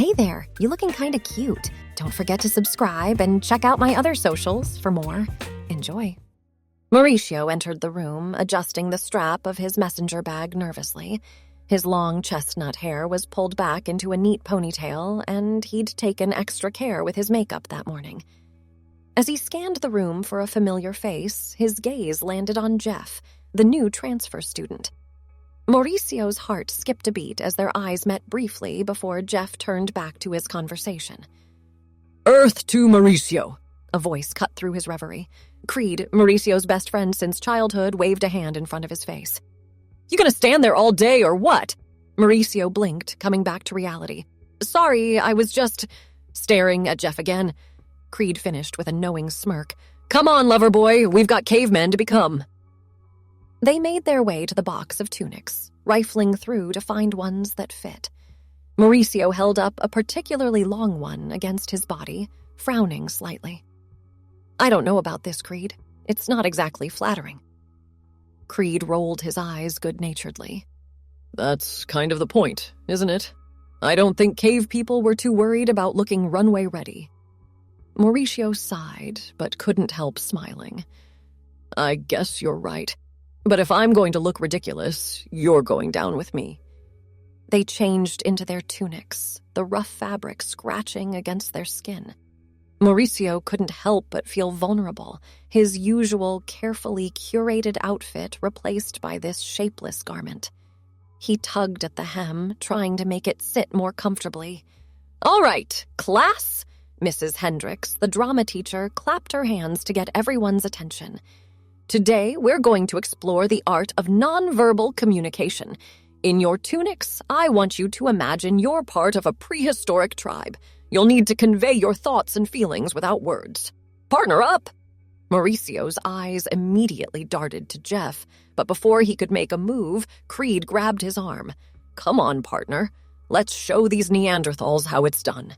Hey there, you looking kinda cute. Don't forget to subscribe and check out my other socials for more. Enjoy. Mauricio entered the room, adjusting the strap of his messenger bag nervously. His long chestnut hair was pulled back into a neat ponytail, and he'd taken extra care with his makeup that morning. As he scanned the room for a familiar face, his gaze landed on Jeff, the new transfer student. Mauricio's heart skipped a beat as their eyes met briefly before Jeff turned back to his conversation. "Earth to Mauricio," a voice cut through his reverie. Creed, Mauricio's best friend since childhood, waved a hand in front of his face. "You gonna stand there all day or what?" Mauricio blinked, coming back to reality. "Sorry, I was just staring at Jeff again. Creed finished with a knowing smirk. "Come on, lover boy, we've got cavemen to become." They made their way to the box of tunics, rifling through to find ones that fit. Mauricio held up a particularly long one against his body, frowning slightly. "I don't know about this, Creed. It's not exactly flattering." Creed rolled his eyes good-naturedly. "That's kind of the point, isn't it? I don't think cave people were too worried about looking runway ready." Mauricio sighed, but couldn't help smiling. "I guess you're right. But if I'm going to look ridiculous, you're going down with me." They changed into their tunics, the rough fabric scratching against their skin. Mauricio couldn't help but feel vulnerable, his usual carefully curated outfit replaced by this shapeless garment. He tugged at the hem, trying to make it sit more comfortably. "All right, class!" Mrs. Hendricks, the drama teacher, clapped her hands to get everyone's attention. "Today, we're going to explore the art of nonverbal communication. In your tunics, I want you to imagine you're part of a prehistoric tribe. You'll need to convey your thoughts and feelings without words. Partner up!" Mauricio's eyes immediately darted to Jeff, but before he could make a move, Creed grabbed his arm. "Come on, partner. Let's show these Neanderthals how it's done."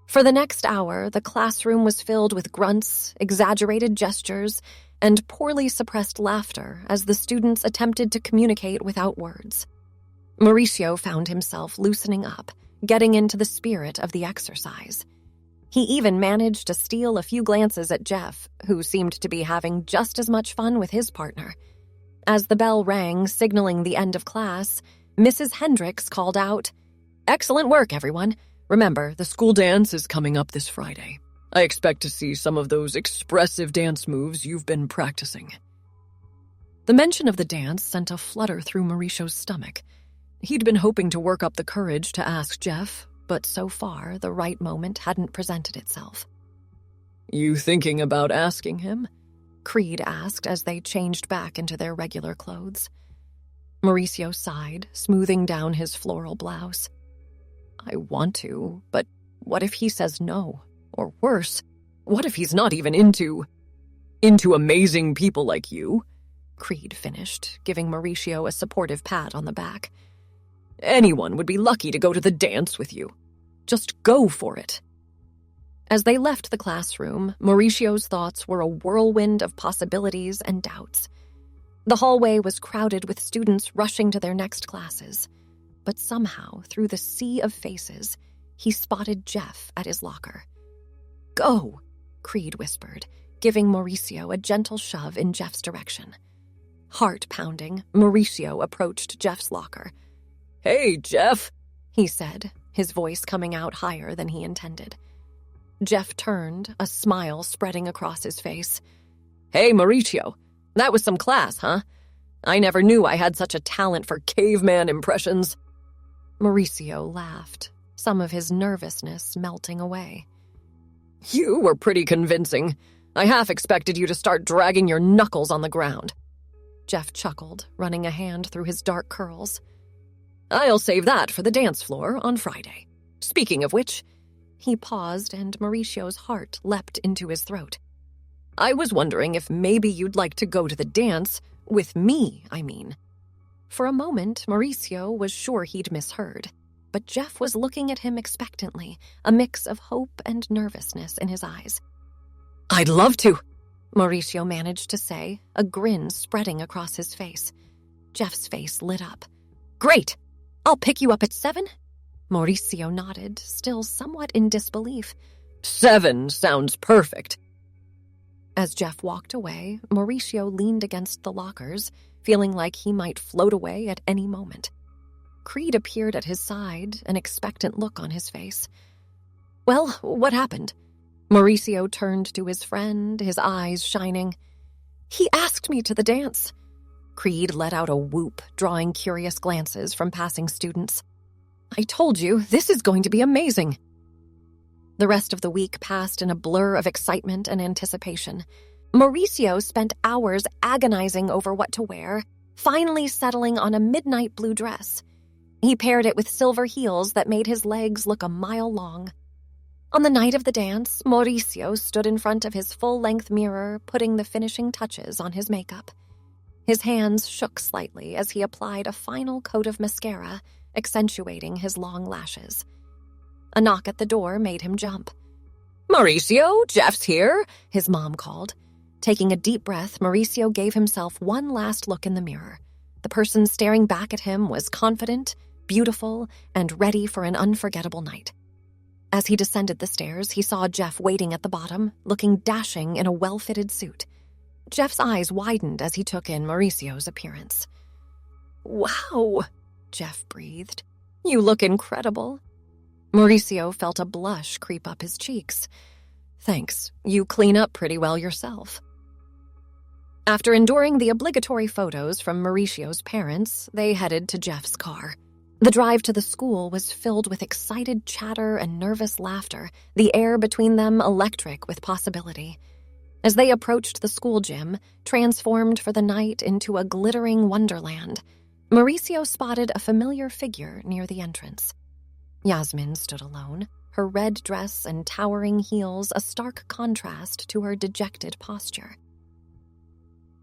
For the next hour, the classroom was filled with grunts, exaggerated gestures, and poorly suppressed laughter as the students attempted to communicate without words. Mauricio found himself loosening up, getting into the spirit of the exercise. He even managed to steal a few glances at Jeff, who seemed to be having just as much fun with his partner. As the bell rang, signaling the end of class, Mrs. Hendricks called out, "Excellent work, everyone. Remember, the school dance is coming up this Friday. I expect to see some of those expressive dance moves you've been practicing." The mention of the dance sent a flutter through Mauricio's stomach. He'd been hoping to work up the courage to ask Jeff, but so far the right moment hadn't presented itself. "You thinking about asking him?" Creed asked as they changed back into their regular clothes. Mauricio sighed, smoothing down his floral blouse. "I want to, but what if he says no? Or worse, what if he's not even into amazing people like you?" Creed finished, giving Mauricio a supportive pat on the back. "Anyone would be lucky to go to the dance with you. Just go for it." As they left the classroom, Mauricio's thoughts were a whirlwind of possibilities and doubts. The hallway was crowded with students rushing to their next classes. But somehow, through the sea of faces, he spotted Jeff at his locker. "Go," Creed whispered, giving Mauricio a gentle shove in Jeff's direction. Heart pounding, Mauricio approached Jeff's locker. "Hey, Jeff," he said, his voice coming out higher than he intended. Jeff turned, a smile spreading across his face. "Hey, Mauricio, that was some class, huh? I never knew I had such a talent for caveman impressions." Mauricio laughed, some of his nervousness melting away. "You were pretty convincing. I half expected you to start dragging your knuckles on the ground." Jeff chuckled, running a hand through his dark curls. "I'll save that for the dance floor on Friday. Speaking of which," he paused and Mauricio's heart leapt into his throat. "I was wondering if maybe you'd like to go to the dance, with me, I mean." For a moment, Mauricio was sure he'd misheard, but Jeff was looking at him expectantly, a mix of hope and nervousness in his eyes. "I'd love to," Mauricio managed to say, a grin spreading across his face. Jeff's face lit up. "Great! I'll pick you up at 7? Mauricio nodded, still somewhat in disbelief. 7 sounds perfect. As Jeff walked away, Mauricio leaned against the lockers, feeling like he might float away at any moment. Creed appeared at his side, an expectant look on his face. Well, what happened? Mauricio turned to his friend, his eyes shining. He asked me to the dance. Creed let out a whoop, drawing curious glances from passing students. I told you, this is going to be amazing. The rest of the week passed in a blur of excitement and anticipation. Mauricio spent hours agonizing over what to wear, finally settling on a midnight blue dress. He paired it with silver heels that made his legs look a mile long. On the night of the dance, Mauricio stood in front of his full-length mirror, putting the finishing touches on his makeup. His hands shook slightly as he applied a final coat of mascara, accentuating his long lashes. A knock at the door made him jump. Mauricio, Jeff's here, his mom called. Taking a deep breath, Mauricio gave himself one last look in the mirror. The person staring back at him was confident, beautiful, and ready for an unforgettable night. As he descended the stairs, he saw Jeff waiting at the bottom, looking dashing in a well-fitted suit. Jeff's eyes widened as he took in Mauricio's appearance. Wow, Jeff breathed. You look incredible. Mauricio felt a blush creep up his cheeks. Thanks, you clean up pretty well yourself. After enduring the obligatory photos from Mauricio's parents, they headed to Jeff's car. The drive to the school was filled with excited chatter and nervous laughter, the air between them electric with possibility. As they approached the school gym, transformed for the night into a glittering wonderland, Mauricio spotted a familiar figure near the entrance. Yasmin stood alone, her red dress and towering heels a stark contrast to her dejected posture.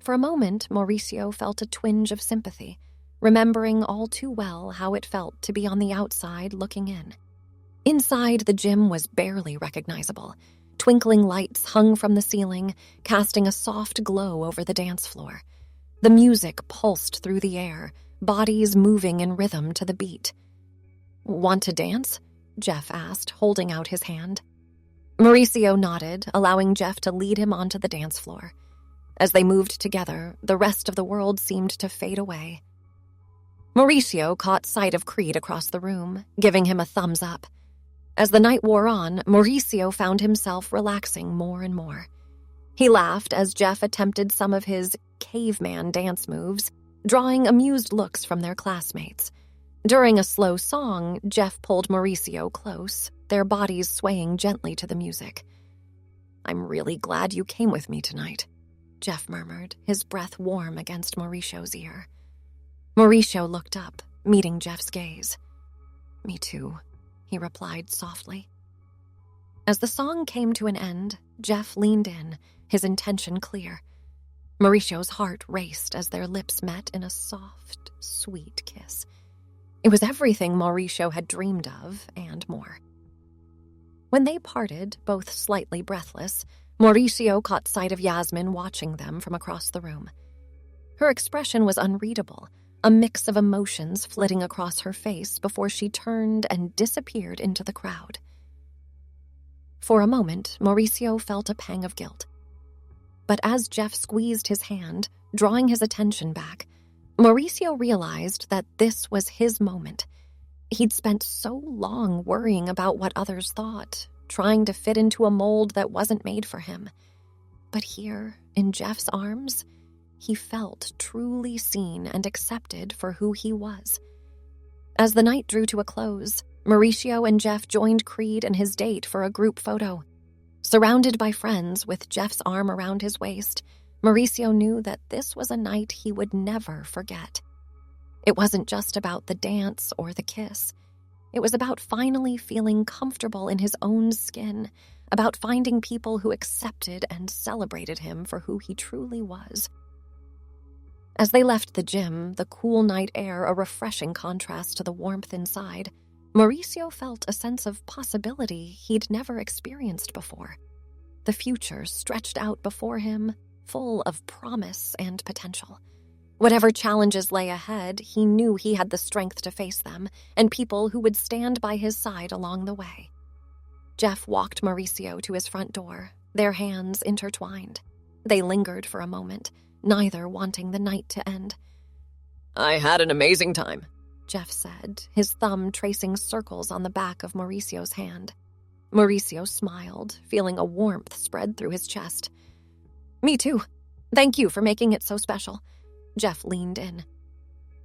For a moment, Mauricio felt a twinge of sympathy, remembering all too well how it felt to be on the outside looking in. Inside, the gym was barely recognizable. Twinkling lights hung from the ceiling, casting a soft glow over the dance floor. The music pulsed through the air, bodies moving in rhythm to the beat. Want to dance? Jeff asked, holding out his hand. Mauricio nodded, allowing Jeff to lead him onto the dance floor. As they moved together, the rest of the world seemed to fade away. Mauricio caught sight of Creed across the room, giving him a thumbs up. As the night wore on, Mauricio found himself relaxing more and more. He laughed as Jeff attempted some of his caveman dance moves, drawing amused looks from their classmates. During a slow song, Jeff pulled Mauricio close, their bodies swaying gently to the music. I'm really glad you came with me tonight, Jeff murmured, his breath warm against Mauricio's ear. Mauricio looked up, meeting Jeff's gaze. Me too, he replied softly. As the song came to an end, Jeff leaned in, his intention clear. Mauricio's heart raced as their lips met in a soft, sweet kiss. It was everything Mauricio had dreamed of, and more. When they parted, both slightly breathless, Mauricio caught sight of Yasmin watching them from across the room. Her expression was unreadable, a mix of emotions flitting across her face before she turned and disappeared into the crowd. For a moment, Mauricio felt a pang of guilt. But as Jeff squeezed his hand, drawing his attention back, Mauricio realized that this was his moment. He'd spent so long worrying about what others thought, trying to fit into a mold that wasn't made for him. But here, in Jeff's arms, he felt truly seen and accepted for who he was. As the night drew to a close, Mauricio and Jeff joined Creed and his date for a group photo. Surrounded by friends with Jeff's arm around his waist, Mauricio knew that this was a night he would never forget. It wasn't just about the dance or the kiss. It was about finally feeling comfortable in his own skin, about finding people who accepted and celebrated him for who he truly was. As they left the gym, the cool night air a refreshing contrast to the warmth inside, Mauricio felt a sense of possibility he'd never experienced before. The future stretched out before him, full of promise and potential. Whatever challenges lay ahead, he knew he had the strength to face them, and people who would stand by his side along the way. Jeff walked Mauricio to his front door, their hands intertwined. They lingered for a moment, neither wanting the night to end. I had an amazing time, Jeff said, his thumb tracing circles on the back of Mauricio's hand. Mauricio smiled, feeling a warmth spread through his chest. Me too. Thank you for making it so special. Jeff leaned in.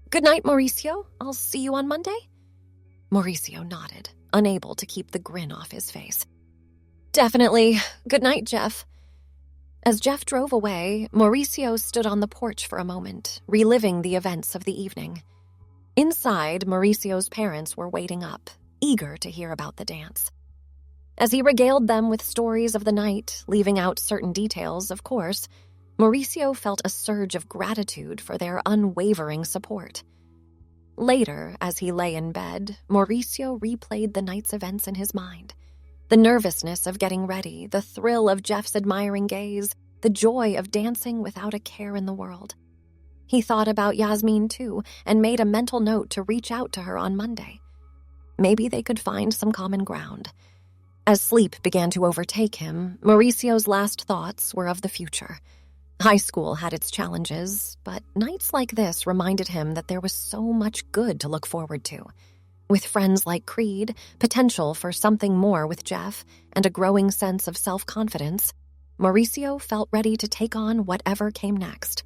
Good night, Mauricio. I'll see you on Monday. Mauricio nodded, unable to keep the grin off his face. Definitely. Good night, Jeff. As Jeff drove away, Mauricio stood on the porch for a moment, reliving the events of the evening. Inside, Mauricio's parents were waiting up, eager to hear about the dance. As he regaled them with stories of the night, leaving out certain details, of course, Mauricio felt a surge of gratitude for their unwavering support. Later, as he lay in bed, Mauricio replayed the night's events in his mind. The nervousness of getting ready, the thrill of Jeff's admiring gaze, the joy of dancing without a care in the world. He thought about Yasmin, too, and made a mental note to reach out to her on Monday. Maybe they could find some common ground. As sleep began to overtake him, Mauricio's last thoughts were of the future. High school had its challenges, but nights like this reminded him that there was so much good to look forward to. With friends like Creed, potential for something more with Jeff, and a growing sense of self-confidence, Mauricio felt ready to take on whatever came next.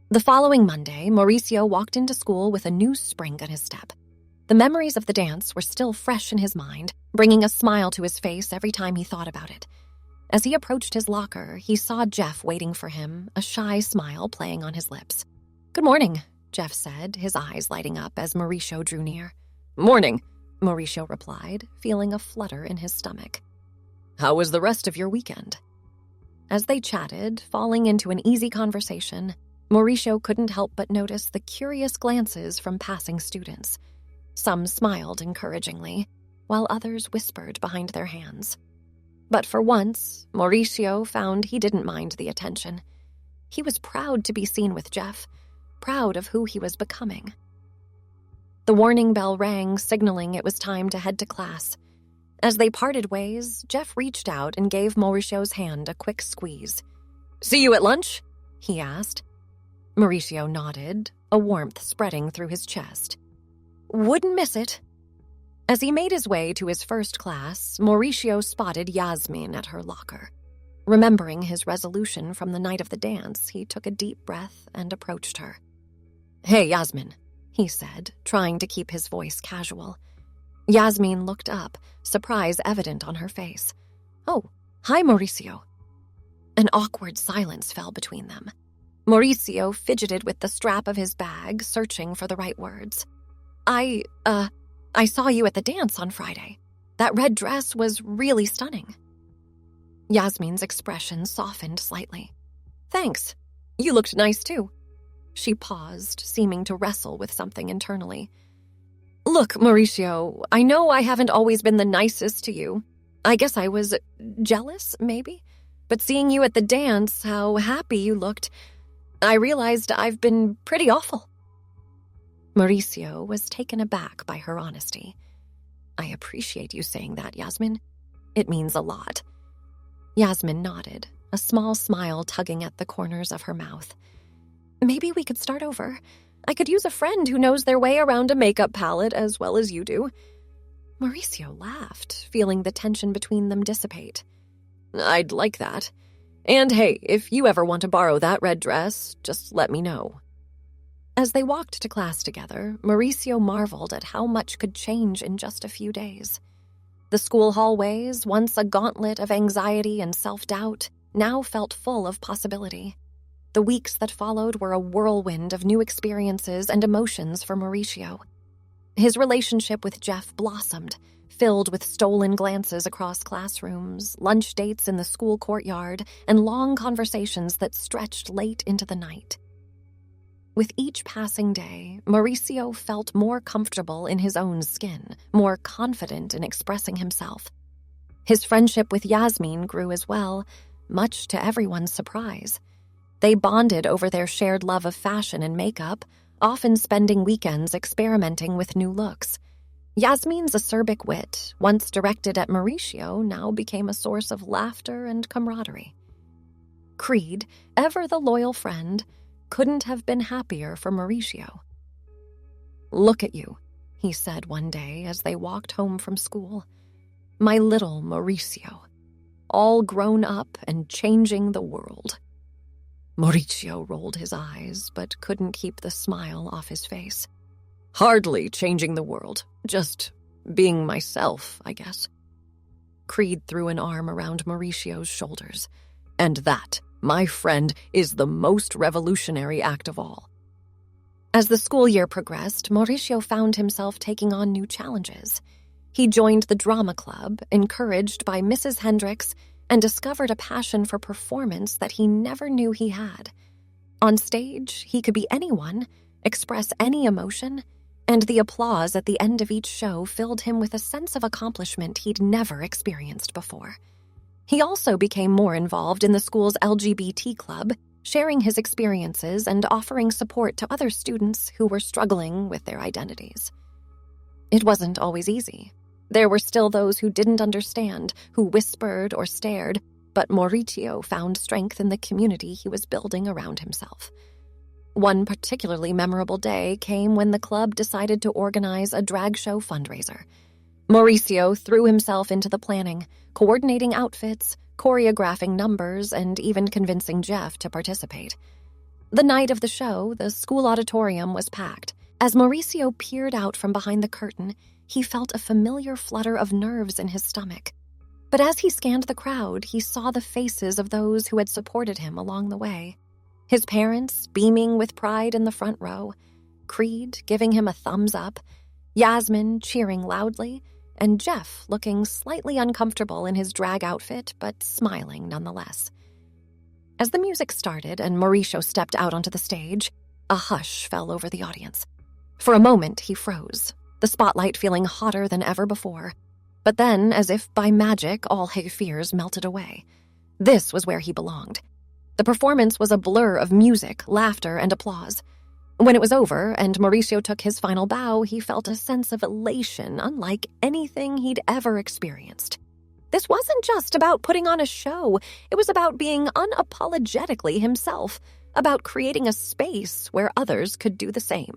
The following Monday, Mauricio walked into school with a new spring in his step. The memories of the dance were still fresh in his mind, bringing a smile to his face every time he thought about it. As he approached his locker, he saw Jeff waiting for him, a shy smile playing on his lips. Good morning, Jeff said, his eyes lighting up as Mauricio drew near. Morning, Mauricio replied, feeling a flutter in his stomach. How was the rest of your weekend? As they chatted, falling into an easy conversation, Mauricio couldn't help but notice the curious glances from passing students. Some smiled encouragingly, while others whispered behind their hands. But for once, Mauricio found he didn't mind the attention. He was proud to be seen with Jeff, proud of who he was becoming. The warning bell rang, signaling it was time to head to class. As they parted ways, Jeff reached out and gave Mauricio's hand a quick squeeze. See you at lunch? He asked. Mauricio nodded, a warmth spreading through his chest. Wouldn't miss it. As he made his way to his first class, Mauricio spotted Yasmin at her locker. Remembering his resolution from the night of the dance, he took a deep breath and approached her. Hey, Yasmin, he said, trying to keep his voice casual. Yasmin looked up, surprise evident on her face. Oh, hi, Mauricio. An awkward silence fell between them. Mauricio fidgeted with the strap of his bag, searching for the right words. I saw you at the dance on Friday. That red dress was really stunning. Yasmin's expression softened slightly. Thanks. You looked nice too. She paused, seeming to wrestle with something internally. Look, Mauricio, I know I haven't always been the nicest to you. I guess I was jealous, maybe? But seeing you at the dance, how happy you looked, I realized I've been pretty awful. Mauricio was taken aback by her honesty. I appreciate you saying that, Yasmin. It means a lot. Yasmin nodded, a small smile tugging at the corners of her mouth. Maybe we could start over. I could use a friend who knows their way around a makeup palette as well as you do. Mauricio laughed, feeling the tension between them dissipate. I'd like that. And hey, if you ever want to borrow that red dress, just let me know. As they walked to class together, Mauricio marveled at how much could change in just a few days. The school hallways, once a gauntlet of anxiety and self-doubt, now felt full of possibility. The weeks that followed were a whirlwind of new experiences and emotions for Mauricio. His relationship with Jeff blossomed, filled with stolen glances across classrooms, lunch dates in the school courtyard, and long conversations that stretched late into the night. With each passing day, Mauricio felt more comfortable in his own skin, more confident in expressing himself. His friendship with Yasmin grew as well, much to everyone's surprise. They bonded over their shared love of fashion and makeup, often spending weekends experimenting with new looks. Yasmin's acerbic wit, once directed at Mauricio, now became a source of laughter and camaraderie. Creed, ever the loyal friend, couldn't have been happier for Mauricio. "Look at you," he said one day as they walked home from school. "My little Mauricio, all grown up and changing the world." Mauricio rolled his eyes, but couldn't keep the smile off his face. "Hardly changing the world, just being myself, I guess." Creed threw an arm around Mauricio's shoulders. "And that, my friend, is the most revolutionary act of all." As the school year progressed, Mauricio found himself taking on new challenges. He joined the drama club, encouraged by Mrs. Hendricks, and discovered a passion for performance that he never knew he had. On stage, he could be anyone, express any emotion, and the applause at the end of each show filled him with a sense of accomplishment he'd never experienced before. He also became more involved in the school's LGBT club, sharing his experiences and offering support to other students who were struggling with their identities. It wasn't always easy. There were still those who didn't understand, who whispered or stared, but Mauricio found strength in the community he was building around himself. One particularly memorable day came when the club decided to organize a drag show fundraiser. Mauricio threw himself into the planning, coordinating outfits, choreographing numbers, and even convincing Jeff to participate. The night of the show, the school auditorium was packed. As Mauricio peered out from behind the curtain, he felt a familiar flutter of nerves in his stomach. But as he scanned the crowd, he saw the faces of those who had supported him along the way. His parents beaming with pride in the front row, Creed giving him a thumbs up, Yasmin cheering loudly, and Jeff looking slightly uncomfortable in his drag outfit, but smiling nonetheless. As the music started and Mauricio stepped out onto the stage, a hush fell over the audience. For a moment, he froze, the spotlight feeling hotter than ever before. But then, as if by magic, all his fears melted away. This was where he belonged. The performance was a blur of music, laughter, and applause. When it was over and Mauricio took his final bow, he felt a sense of elation unlike anything he'd ever experienced. This wasn't just about putting on a show. It was about being unapologetically himself, about creating a space where others could do the same.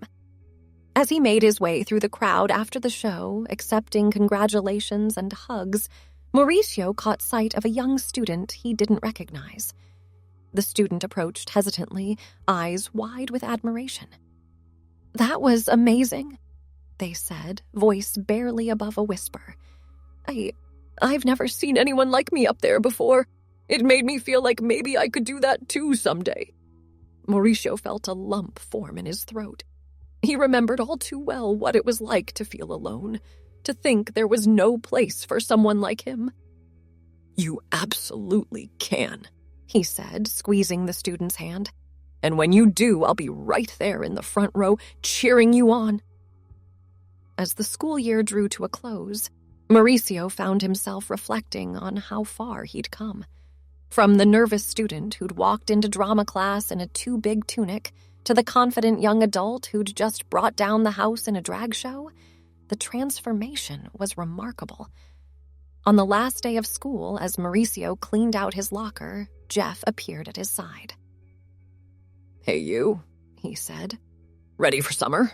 As he made his way through the crowd after the show, accepting congratulations and hugs, Mauricio caught sight of a young student he didn't recognize. The student approached hesitantly, eyes wide with admiration. "That was amazing," they said, voice barely above a whisper. I've never seen anyone like me up there before. It made me feel like maybe I could do that too someday." Mauricio felt a lump form in his throat. He remembered all too well what it was like to feel alone, to think there was no place for someone like him. "You absolutely can," he said, squeezing the student's hand. "And when you do, I'll be right there in the front row, cheering you on." As the school year drew to a close, Mauricio found himself reflecting on how far he'd come. From the nervous student who'd walked into drama class in a too-big tunic to the confident young adult who'd just brought down the house in a drag show, the transformation was remarkable. On the last day of school, as Mauricio cleaned out his locker, Jeff appeared at his side. "Hey, you," he said. "Ready for summer?"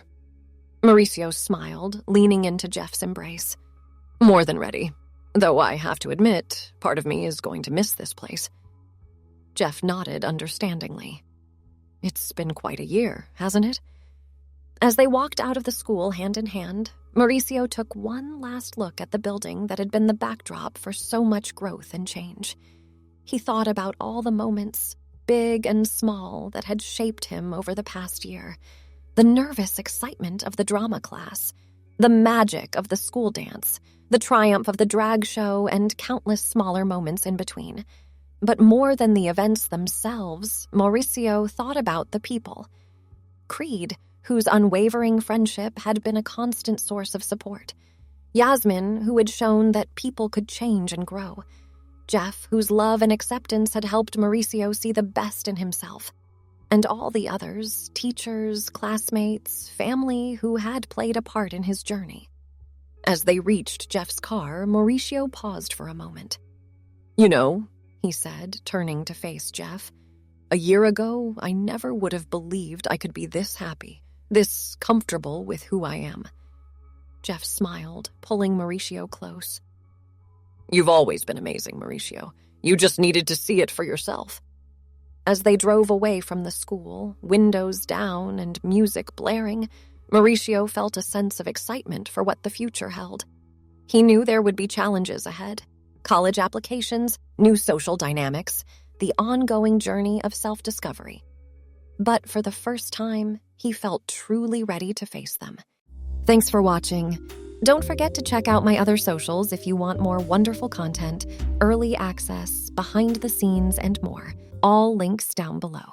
Mauricio smiled, leaning into Jeff's embrace. "More than ready, though I have to admit, part of me is going to miss this place." Jeff nodded understandingly. "It's been quite a year, hasn't it?" As they walked out of the school hand in hand, Mauricio took one last look at the building that had been the backdrop for so much growth and change. He thought about all the moments, big and small, that had shaped him over the past year. The nervous excitement of the drama class, the magic of the school dance, the triumph of the drag show, and countless smaller moments in between. But more than the events themselves, Mauricio thought about the people. Creed, whose unwavering friendship had been a constant source of support. Yasmin, who had shown that people could change and grow. Jeff, whose love and acceptance had helped Mauricio see the best in himself. and all the others, teachers, classmates, family who had played a part in his journey. As they reached Jeff's car, Mauricio paused for a moment. You know, He said, turning to face Jeff, "A year ago, I never would have believed I could be this happy, this comfortable with who I am." Jeff smiled, pulling Mauricio close. you've always been amazing, Mauricio. You just needed to see it for yourself. As they drove away from the school, windows down and music blaring, Mauricio felt a sense of excitement for what the future held. He knew there would be challenges ahead: college applications, new social dynamics, the ongoing journey of self-discovery. But for the first time, he felt truly ready to face them. Thanks for watching. Don't forget to check out my other socials if you want more wonderful content, early access, behind the scenes, and more. All links down below.